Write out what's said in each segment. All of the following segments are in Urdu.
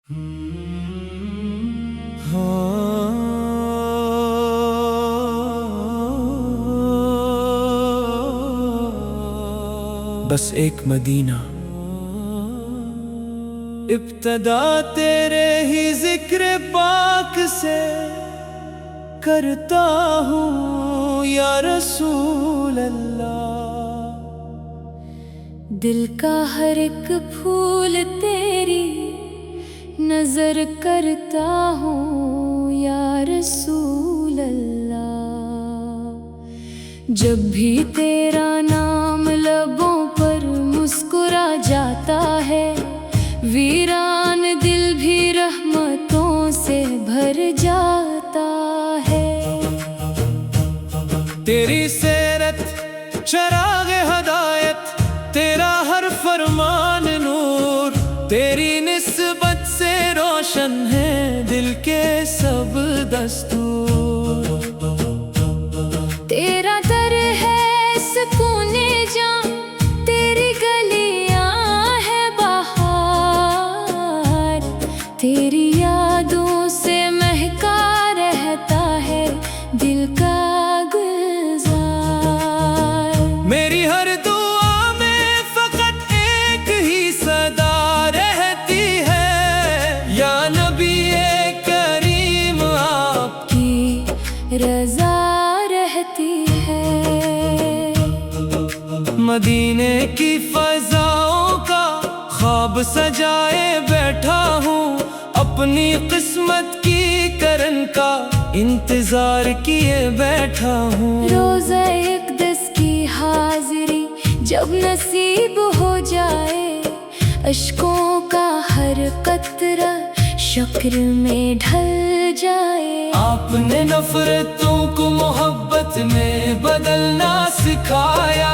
بس ایک مدینہ، ابتدا تیرے ہی ذکر پاک سے کرتا ہوں یا رسول اللہ۔ دل کا ہر ایک پھول تیری نظر کرتا ہوں یا رسول اللہ۔ جب بھی تیرا نام لبوں پر مسکرا جاتا ہے، ویران دل بھی رحمتوں سے بھر جاتا ہے۔ تیری سیرت چراغ ہدایت، تیرا ہر فرمان نور، تیری نسبت سے روشن ہے دل کے سب دستور۔ تیرا در ہے سکون جاں، تیری گلیاں ہے بہار، تیری یادوں سے مہکا رہتا ہے دل کا گلزار۔ میری ہر دعا میں فقط ایک ہی صدا رہتی ہے، یا نبی کریم آپ کی رضا رہتی ہے۔ مدینے کی فضاؤں کا خواب سجائے بیٹھا ہوں، اپنی قسمت کی کرن کا انتظار کیے بیٹھا ہوں۔ روزہ اقدس کی حاضری جب نصیب ہو جائے، اشکوں کا ہر قطرہ شکر میں ڈھل جائے۔ آپ نے نفرتوں کو محبت میں بدلنا سکھایا،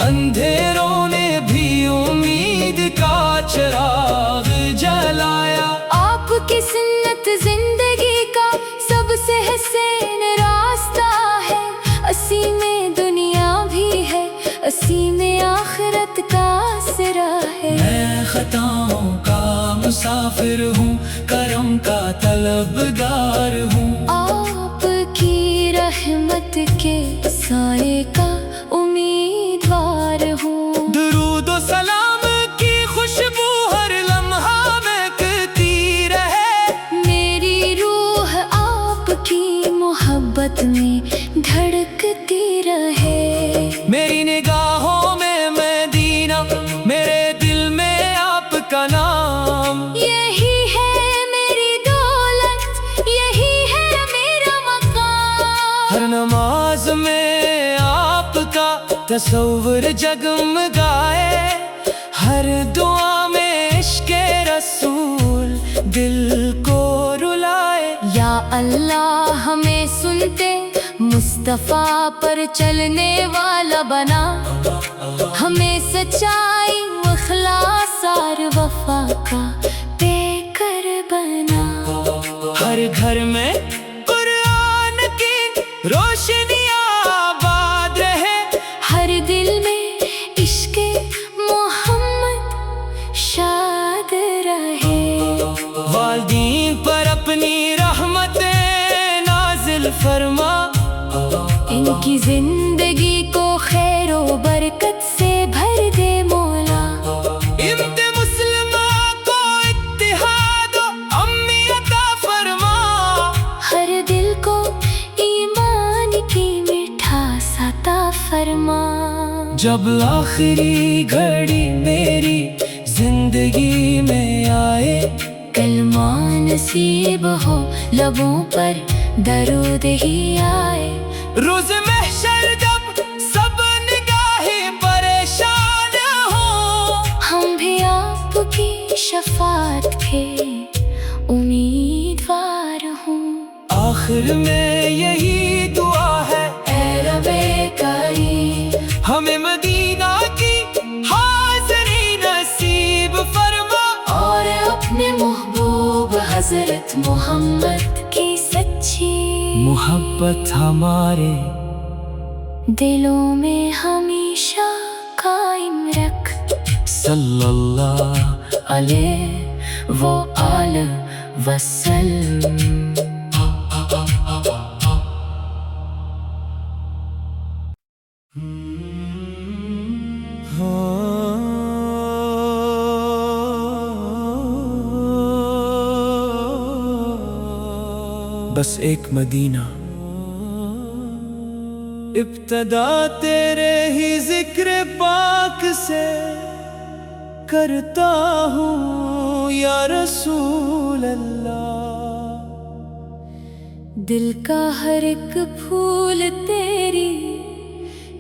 اندھیروں نے بھی امید کا چراغ جلایا۔ آپ کی سنت زندگی کا سب سے حسین راستہ ہے، اسی میں دنیا بھی ہے، اسی میں آخرت کا سرا ہے۔ میں خطاؤں کا مسافر ہوں، کرم کا طلبگار ہوں، آپ کی رحمت کے سائے کا امیدوار ہوں۔ درود و سلام کی خوشبو ہر لمحہ مہکتی رہے، میری روح آپ کی محبت میں دھڑکتی رہے۔ میری نگاہوں میں مدینہ، میرے دل میں آپ کا نام، یہی ہے میری دولت، یہی ہے میرا مقام۔ ہر نماز میں آپ کا تصور جگمگائے، ہر دعا میں عشق رسول دل کو رلائے۔ یا اللہ ہمیں سنتے مصطفیٰ پر چلنے والا بنا، ہمیں سچائی اخلاص اور وفا کا پیکر بنا۔ ہر گھر میں قرآن کی روشنی آباد رہے، ہر دل میں عشق محمد شاد رہے۔ والدین پر اپنی رحمتیں نازل فرما، ان کی زندگی کو خیر و برکت سے بھر دے مولا۔ امت مسلمہ کو اتحاد و امن عطا فرما، ہر دل کو ایمان کی مٹھاس عطا فرما۔ جب آخری گھڑی میری زندگی میں آئے، کلمہ نصیب ہو لبوں پر درود ہی آئے۔ روز محشر جب سب نگاہیں پریشان ہوں، ہم بھی آپ کی شفاعت کے امیدوار ہوں۔ آخر میں یہی دعا ہے، اے رب کریم ہمیں مدینہ کی حاضری نصیب فرما، اور اپنے محبوب حضرت محمد کی سچی محبت ہمارے دلوں میں ہمیشہ قائم رکھ۔ صلی اللہ علیہ وہ آل وسلم۔ بس ایک مدینہ، ابتدا تیرے ہی ذکر پاک سے کرتا ہوں یا رسول اللہ۔ دل کا ہر ایک پھول تیری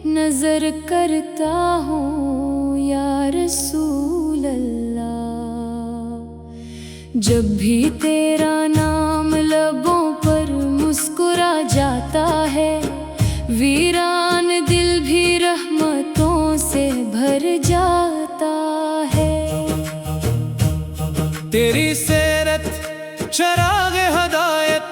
نظر کرتا ہوں یا رسول اللہ۔ جب بھی تیرا نام لبوں پر مسکرا جاتا ہے، ویران دل بھی رحمتوں سے بھر جاتا ہے۔ تیری سیرت چراغ ہدایت،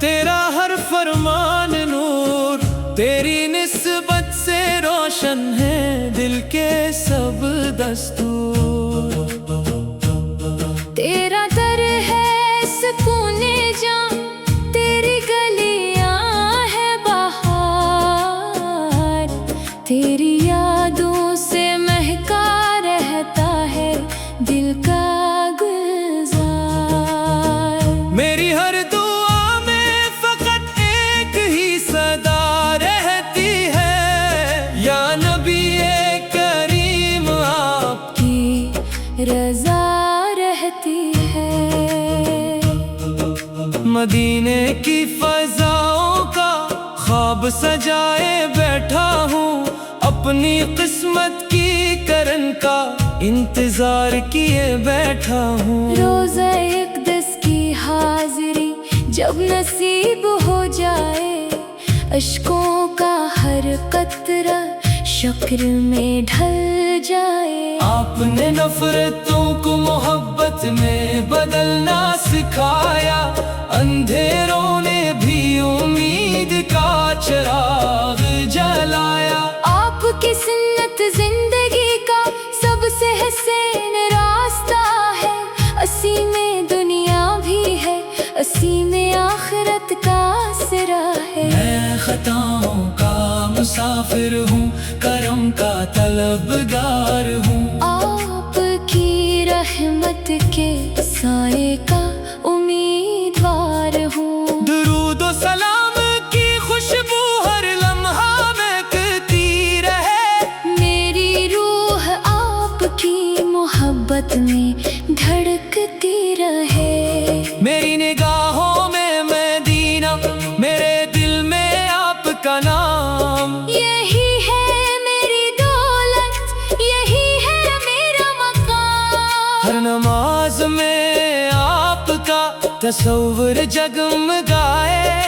تیرا ہر فرمان نور، تیری نسبت سے روشن ہے دل کے سب دستور۔ تیرا در ہے سکون جاں، تیری گلیاں ہے بہار، تیری یادوں سے مہکا رہتا ہے دل کا گلزار۔ میری ہر دعا میں فقط ایک ہی صدا رہتی ہے، یا نبی کریم آپ کی رضا رہتی ہے۔ مدینے کی فضاؤں کا خواب سجائے بیٹھا ہوں، اپنی قسمت کی کرن کا انتظار کیے بیٹھا ہوں۔ روزہ اقدس کی حاضری جب نصیب ہو جائے، اشکوں کا ہر قطرہ شکر میں ڈھل جائے۔ آپ نے نفرتوں کو محبت میں بدلنا سکھایا، اندھیروں نے بھی امید کا چراغ جلایا۔ آپ کی سنت زندگی کا سب سے حسین راستہ ہے، اسی میں دنیا بھی ہے، اسی میں آخرت کا سرا ہے۔ میں خطاؤں کا مسافر ہوں، کرم کا طلبگار ہوں، آپ کی رحمت کے سائے کا امیدوار ہوں۔ درود و سلام کی خوشبو ہر لمحہ مہکتی رہے، میری روح آپ کی محبت میں دھڑکتی رہے۔ میری نگاہوں میں مدینہ، میرے دل میں آپ کا نام، یہی ہے میری دولت، یہی ہے میرا مقام۔ ہر نماز میں آپ کا تصور جگمگائے،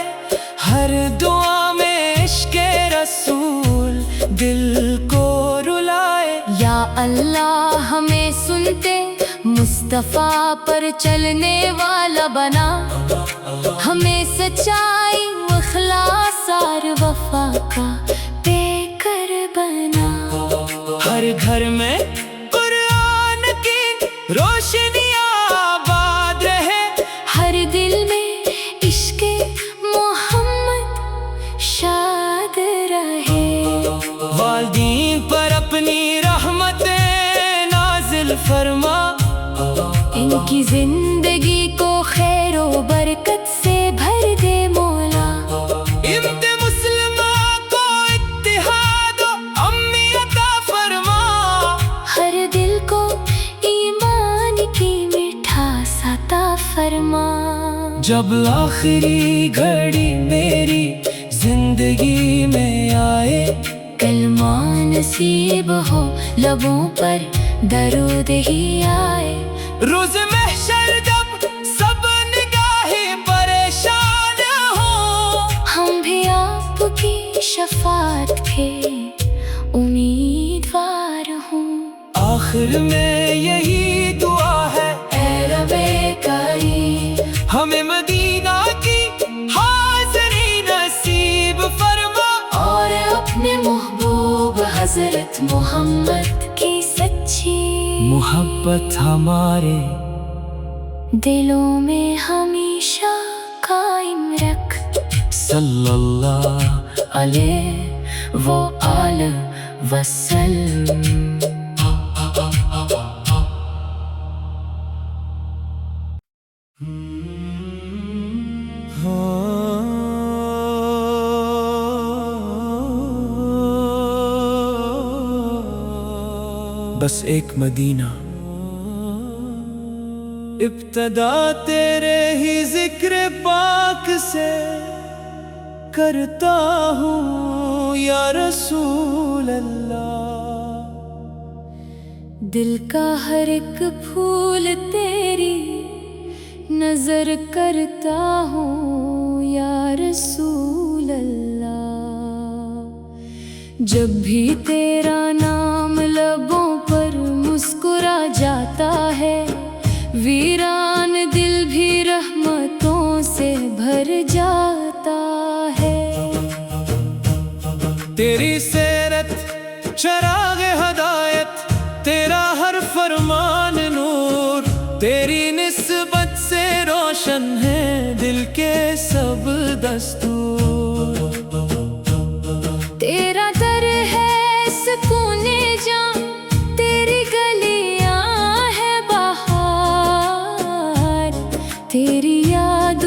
ہر دعا میں عشق رسول دل کو رلائے۔ یا اللہ ہمیں سنتے مصطفیٰ پر چلنے والا بنا، ہمیں سچائی اخلاص اور وفا کا پیکر بنا۔ ہر گھر میں قرآن کی روشنی آباد رہے، ہر دل میں عشق محمد شاد رہے۔ والدین پر اپنی رحمتیں نازل فرما، ان کی زندگی کو خیر و برکت سے بھر دے مولا۔ امت مسلمہ کو اتحاد و امنی عطا فرما، ہر دل کو ایمان کی مٹھاس عطا فرما۔ جب آخری گھڑی میری زندگی میں آئے، کلمہ نصیب ہو لبوں پر درود ہی آئے۔ روز محشر جب سب نگاہیں پریشان ہوں، ہم بھی آپ کی شفاعت کے امیدوار ہوں۔ آخر میں یہی دعا ہے، اے رب کریم ہمیں مدینہ کی حاضری نصیب فرما، اور اپنے محبوب حضرت محمد کی سچی محبت ہمارے دلوں میں ہمیشہ قائم رکھ۔ صلی اللہ علیہ وآلہ وسلم۔ بس ایک مدینہ، ابتدا تیرے ہی ذکر پاک سے کرتا ہوں یا رسول اللہ۔ دل کا ہر ایک پھول تیری نظر کرتا ہوں یا رسول اللہ۔ جب بھی تیرا نام لبوں پر مسکرا جاتا ہے، ویران دل بھی رحمتوں سے بھر جاتا ہے۔ تیری سیرت چراغ ہدایت، تیرا ہر فرمان نور، تیری نسبت سے روشن ہے دل کے سب دستور۔ تیرا در ہے سکون جاں، تیری گلیاں ہے بہار، تیری یاد